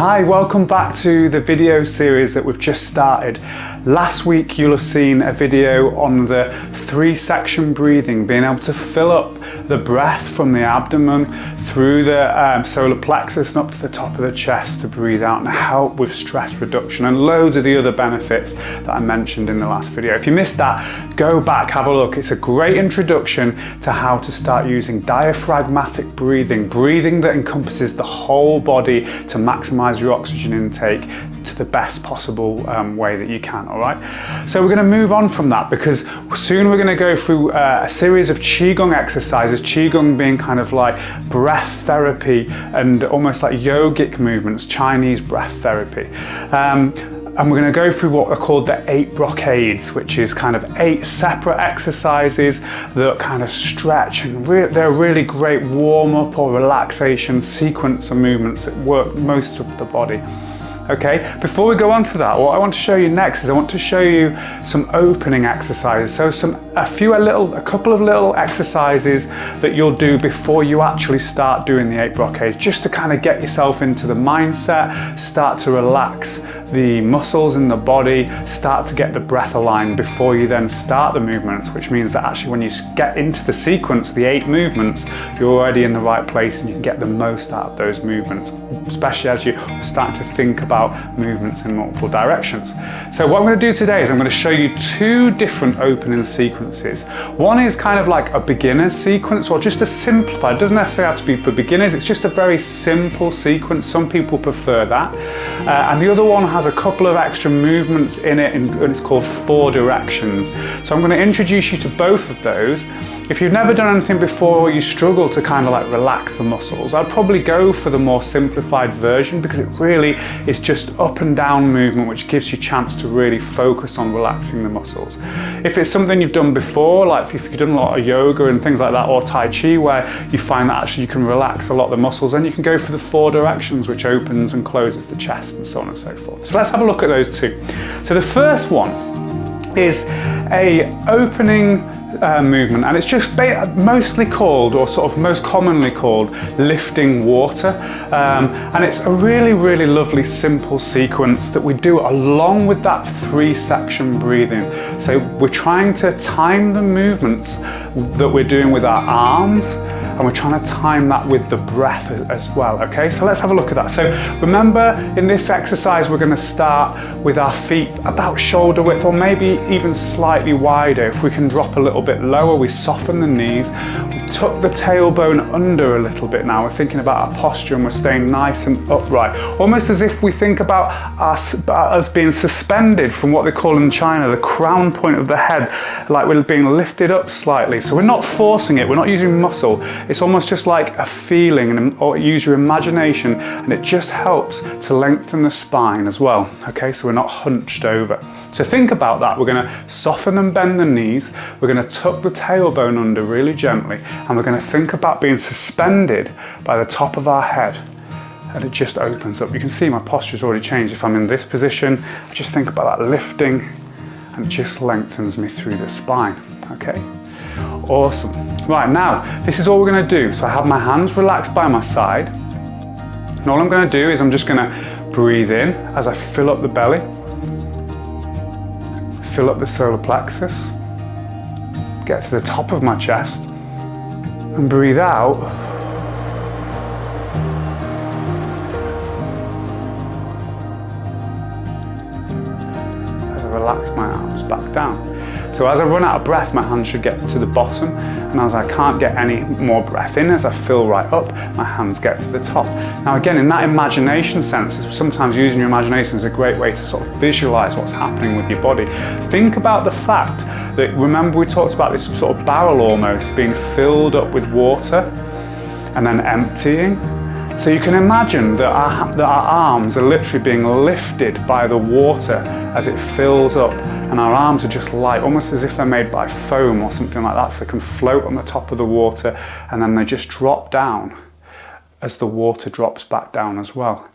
Hi, welcome back to the video series that we've just started. Last week you'll have seen a video on the 3-section breathing, being able to fill up the breath from the abdomen through the solar plexus and up to the top of the chest to breathe out and help with stress reduction and loads of the other benefits that I mentioned in the last video. If you missed that, go back, have a look. It's a great introduction to how to start using diaphragmatic breathing, breathing that encompasses the whole body to maximize your oxygen intake to the best possible way that you can, all right? So we're going to move on from that because soon we're going to go through a series of Qigong exercises, Qigong being kind of like breath therapy and almost like yogic movements, Chinese breath therapy. And we're going to go through what are called the 8 brocades, which is kind of 8 separate exercises that kind of stretch, and they're a really great warm-up or relaxation sequence of movements that work most of the body. Okay, before we go on to that, what I want to show you next is I want to show you some opening exercises. So a couple of little exercises that you'll do before you actually start doing the 8 brocades, just to kind of get yourself into the mindset, start to relax the muscles in the body, start to get the breath aligned before you then start the movements, which means that actually when you get into the sequence of the 8 movements, you're already in the right place and you can get the most out of those movements, especially as you're starting to think about movements in multiple directions. So what I'm going to do today is I'm going to show you 2 different opening sequences. One is kind of like a beginner's sequence, or just a simplified, it doesn't necessarily have to be for beginners, it's just a very simple sequence. Some people prefer that. And the other one has a couple of extra movements in it, and it's called 4 directions. So I'm going to introduce you to both of those. If you've never done anything before or you struggle to kind of like relax the muscles, I'd probably go for the more simplified version because it really is just up and down movement, which gives you a chance to really focus on relaxing the muscles. If it's something you've done before, like if you've done a lot of yoga and things like that, or Tai Chi, where you find that actually you can relax a lot of the muscles, then you can go for the 4 directions, which opens and closes the chest and so on and so forth. So let's have a look at those 2. So the first one is a opening movement, and it's just mostly called, or sort of most commonly called, lifting water, and it's a really lovely simple sequence that we do along with that 3-section breathing. So we're trying to time the movements that we're doing with our arms, and we're trying to time that with the breath as well. Okay, so let's have a look at that. So remember, in this exercise we're going to start with our feet about shoulder width, or maybe even slightly wider. If we can drop a little bit lower, we soften the knees, we tuck the tailbone under a little bit. Now we're thinking about our posture and we're staying nice and upright, almost as if we think about us being suspended from what they call in China the crown point of the head, like we're being lifted up slightly. So we're not forcing it, we're not using muscle. It's almost just like a feeling, or use your imagination, and it just helps to lengthen the spine as well. Okay, so we're not hunched over. So think about that. We're going to soften and bend the knees, we're going to tuck the tailbone under really gently, and we're going to think about being suspended by the top of our head, and it just opens up. You can see my posture's already changed. If I'm in this position, I just think about that lifting, and it just lengthens me through the spine. Okay, awesome. Right, now this is all we're going to do. So I have my hands relaxed by my side, and all I'm going to do is I'm just going to breathe in as I fill up the belly, fill up the solar plexus, get to the top of my chest, and breathe out as I relax my arms back down. So as I run out of breath, my hands should get to the bottom, and as I can't get any more breath in, as I fill right up, my hands get to the top. Now again, in that imagination sense, sometimes using your imagination is a great way to sort of visualize what's happening with your body. Think about the fact that, remember we talked about this sort of barrel almost being filled up with water and then emptying. So you can imagine that our arms are literally being lifted by the water as it fills up, and our arms are just light, almost as if they're made by foam or something like that, so they can float on the top of the water, and then they just drop down as the water drops back down as well.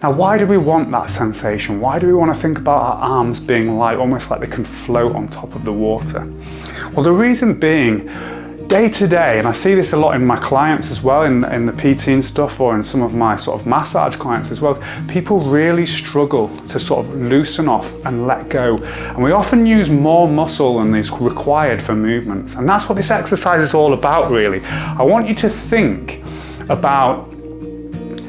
Now, why do we want that sensation? Why do we want to think about our arms being light, almost like they can float on top of the water? Well, the reason being, day to day, and I see this a lot in my clients as well, in the PT and stuff, or in some of my sort of massage clients as well, people really struggle to sort of loosen off and let go. And we often use more muscle than is required for movements. And that's what this exercise is all about, really. I want you to think about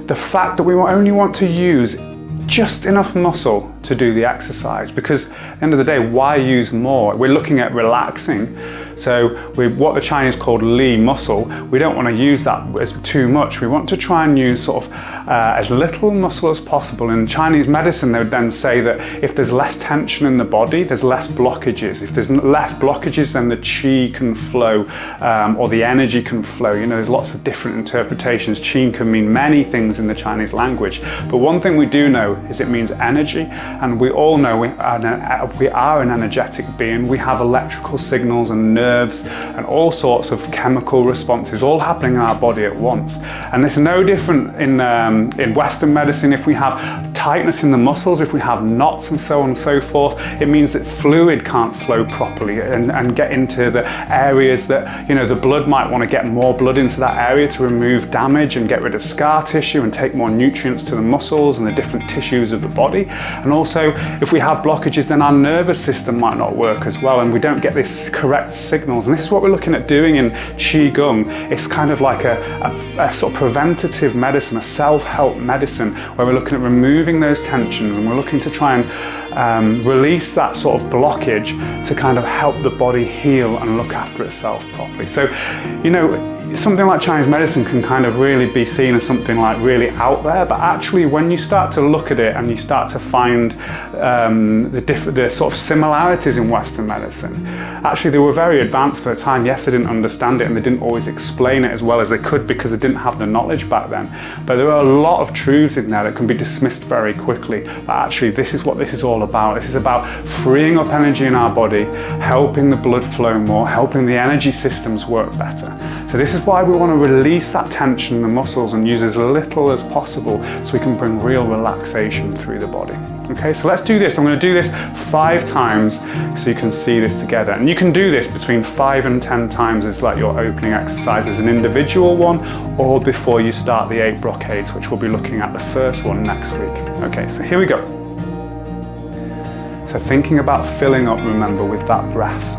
the fact that we only want to use just enough muscle to do the exercise, because at the end of the day, why use more? We're looking at relaxing. So what the Chinese called Li muscle, we don't want to use that as too much. We want to try and use sort of as little muscle as possible. In Chinese medicine, they would then say that if there's less tension in the body, there's less blockages. If there's less blockages, then the qi can flow, or the energy can flow. You know, there's lots of different interpretations. Qi can mean many things in the Chinese language, but one thing we do know is it means energy, and we all know we are an energetic being. We have electrical signals and nerves and all sorts of chemical responses all happening in our body at once. And it's no different in Western medicine. If we have tightness in the muscles, if we have knots and so on and so forth, it means that fluid can't flow properly and get into the areas that, you know, the blood might want to get more blood into that area to remove damage and get rid of scar tissue and take more nutrients to the muscles and the different tissues of the body. And also, if we have blockages, then our nervous system might not work as well, and we don't get this correct signals. And this is what we're looking at doing in Qigong. It's kind of like a sort of preventative medicine, a self-help medicine, where we're looking at removing those tensions, and we're looking to try and release that sort of blockage to kind of help the body heal and look after itself properly. So, you know, something like Chinese medicine can kind of really be seen as something like really out there, but actually when you start to look at it and you start to find the sort of similarities in Western medicine, actually they were very advanced for the time. Yes, they didn't understand it and they didn't always explain it as well as they could because they didn't have the knowledge back then, but there are a lot of truths in there that can be dismissed very quickly. But actually this is what this is all about. This is about freeing up energy in our body, helping the blood flow more, helping the energy systems work better. So this is why we want to release that tension in the muscles and use as little as possible so we can bring real relaxation through the body. Okay, so let's do this. I'm going to do this 5 times so you can see this together. And you can do this between 5 and 10 times as like your opening exercise as an individual one, or before you start the 8 brocades, which we'll be looking at the first one next week. Okay, so here we go. So thinking about filling up, remember, with that breath.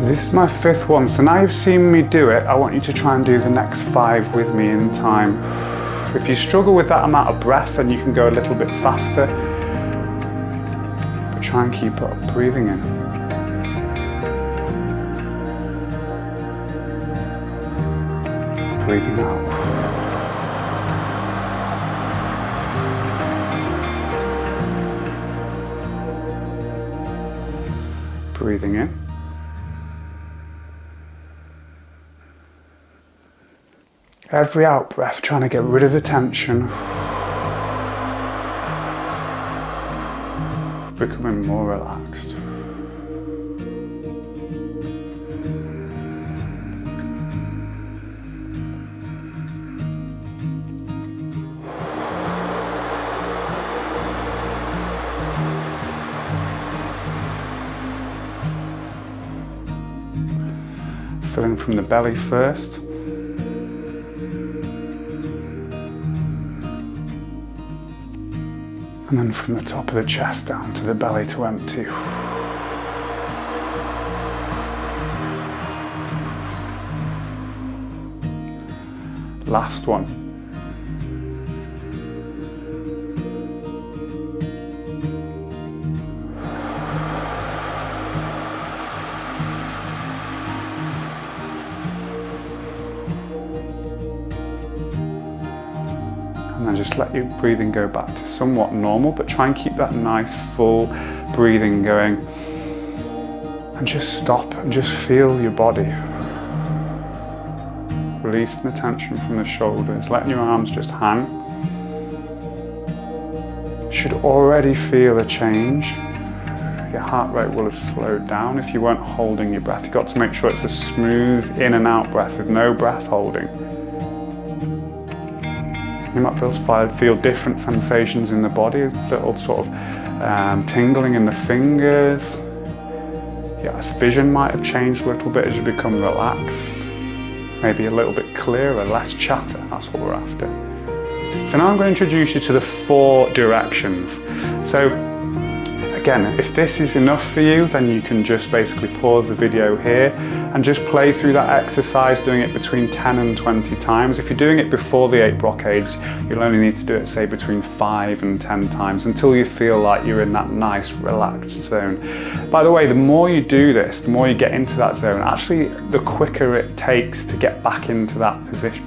This is my 5th one, so now you've seen me do it, I want you to try and do the next 5 with me in time. If you struggle with that amount of breath, then you can go a little bit faster, but try and keep up, breathing in. Breathing out. Breathing in. Every out breath, trying to get rid of the tension. Becoming more relaxed. filling from the belly first. And then from the top of the chest down to the belly to empty. Last one. And then just let your breathing go back to somewhat normal, but try and keep that nice full breathing going. And just stop and just feel your body. Releasing the tension from the shoulders, letting your arms just hang. Should already feel a change. Your heart rate will have slowed down if you weren't holding your breath. You've got to make sure it's a smooth in and out breath with no breath holding. You might be able to feel different sensations in the body, little sort of tingling in the fingers. Your vision might have changed a little bit as you become relaxed. Maybe a little bit clearer, less chatter, that's what we're after. So now I'm going to introduce you to the 4 directions. So again, if this is enough for you, then you can just basically pause the video here and just play through that exercise, doing it between 10 and 20 times. If you're doing it before the 8 brocades, you'll only need to do it, say, between 5 and 10 times until you feel like you're in that nice, relaxed zone. By the way, the more you do this, the more you get into that zone, actually, the quicker it takes to get back into that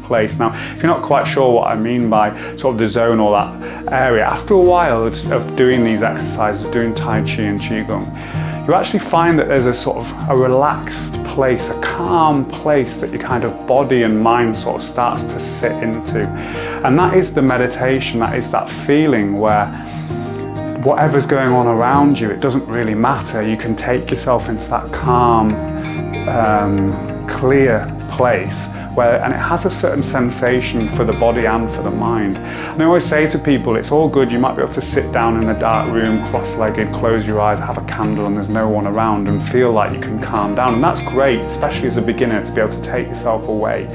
place. Now, if you're not quite sure what I mean by sort of the zone or that area, after a while of doing these exercises, of doing Tai Chi and Qigong, you actually find that there's a sort of a relaxed place, a calm place that your kind of body and mind sort of starts to sit into. And that is the meditation, that is that feeling where whatever's going on around you, it doesn't really matter. You can take yourself into that calm, clear place and it has a certain sensation for the body and for the mind. And I always say to people, it's all good, you might be able to sit down in a dark room, cross-legged, close your eyes, have a candle and there's no one around and feel like you can calm down. And that's great, especially as a beginner, to be able to take yourself away.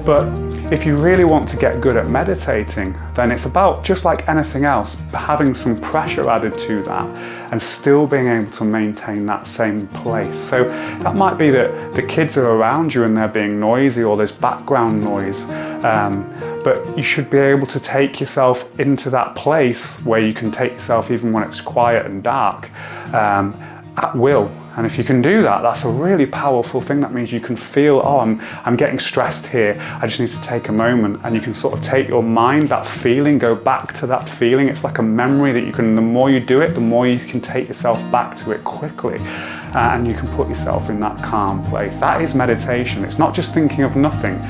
But if you really want to get good at meditating, then it's about, just like anything else, having some pressure added to that and still being able to maintain that same place. So that might be that the kids are around you and they're being noisy or there's background noise, but you should be able to take yourself into that place where you can take yourself even when it's quiet and dark, at will. And if you can do that, that's a really powerful thing. That means you can feel, oh, I'm getting stressed here. I just need to take a moment. And you can sort of take your mind, that feeling, go back to that feeling. It's like a memory that you can, the more you do it, the more you can take yourself back to it quickly. And you can put yourself in that calm place. That is meditation. It's not just thinking of nothing.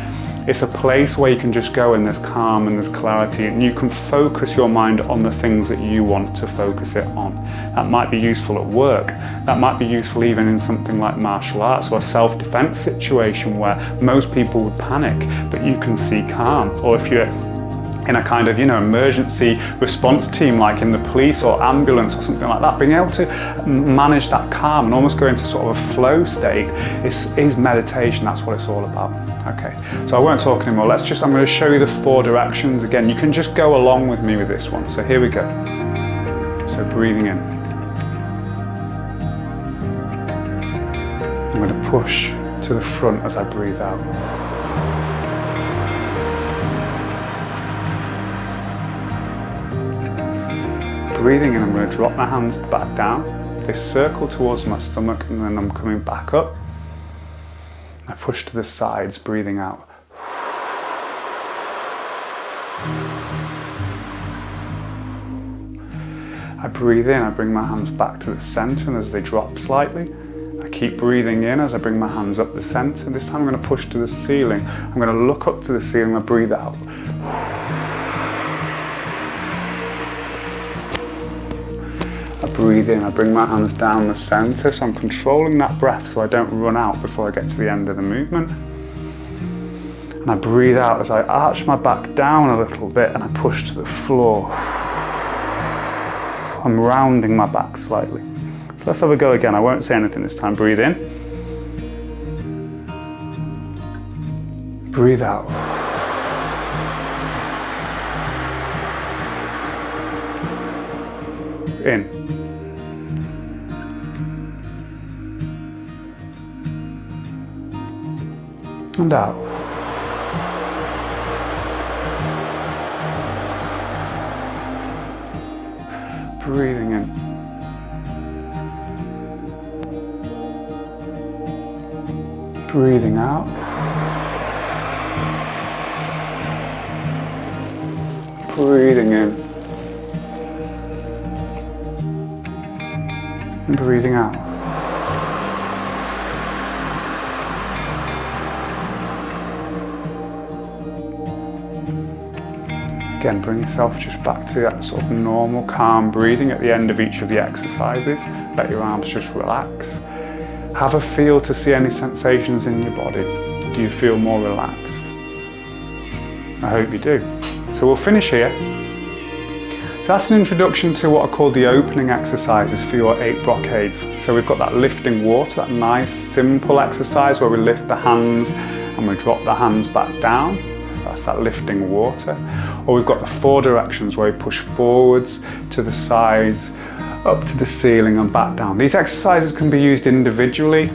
It's a place where you can just go and there's calm and there's clarity and you can focus your mind on the things that you want to focus it on. That might be useful at work. That might be useful even in something like martial arts or a self-defense situation where most people would panic, but you can see calm. Or if you're in a kind of, emergency response team like in the police or ambulance or something like that, being able to manage that calm and almost go into sort of a flow state is meditation. That's what it's all about. Okay, so I won't talk anymore. I'm going to show you the 4 directions again. You can just go along with me with this one. So here we go. So breathing in. I'm going to push to the front as I breathe out. Breathing in, I'm going to drop my hands back down. They circle towards my stomach and then I'm coming back up. I push to the sides, breathing out. I breathe in, I bring my hands back to the center and as they drop slightly, I keep breathing in as I bring my hands up the center. This time I'm going to push to the ceiling. I'm going to look up to the ceiling and breathe out. I breathe in, I bring my hands down the center, so I'm controlling that breath so I don't run out before I get to the end of the movement. And I breathe out as I arch my back down a little bit and I push to the floor. I'm rounding my back slightly. So let's have a go again. I won't say anything this time. Breathe in. Breathe out. In. And out. Breathing in. Breathing out. Breathing in. And breathing out. Again, bring yourself just back to that sort of normal, calm breathing at the end of each of the exercises. Let your arms just relax. Have a feel to see any sensations in your body. Do you feel more relaxed? I hope you do. So we'll finish here. So that's an introduction to what are called the opening exercises for your 8 brocades. So we've got that lifting water, that nice simple exercise where we lift the hands and we drop the hands back down. That's that lifting water. Or we've got the 4 directions where we push forwards, to the sides, up to the ceiling and back down. These exercises can be used individually,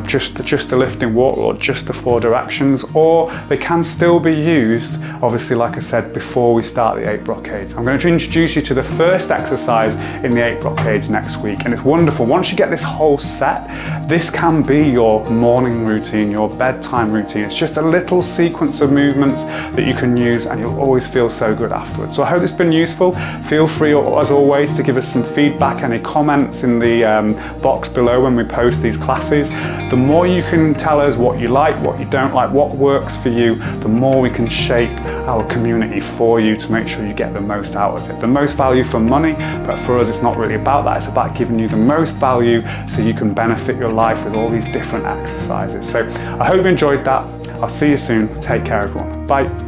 just the lifting water or just the 4 directions, or they can still be used, obviously, like I said, before we start the 8 brocades. I'm going to introduce you to the first exercise in the 8 brocades next week, and it's wonderful. Once you get this whole set, this can be your morning routine, your bedtime routine. It's just a little sequence of movements that you can use and you'll always feel so good afterwards. So I hope it's been useful. Feel free, as always, to give us some feedback, any comments in the box below when we post these classes. The more you can tell us what you like, what you don't like, what works for you, the more we can shape our community for you to make sure you get the most out of it. The most value for money, but for us it's not really about that. It's about giving you the most value so you can benefit your life with all these different exercises. So I hope you enjoyed that. I'll see you soon. Take care, everyone. Bye.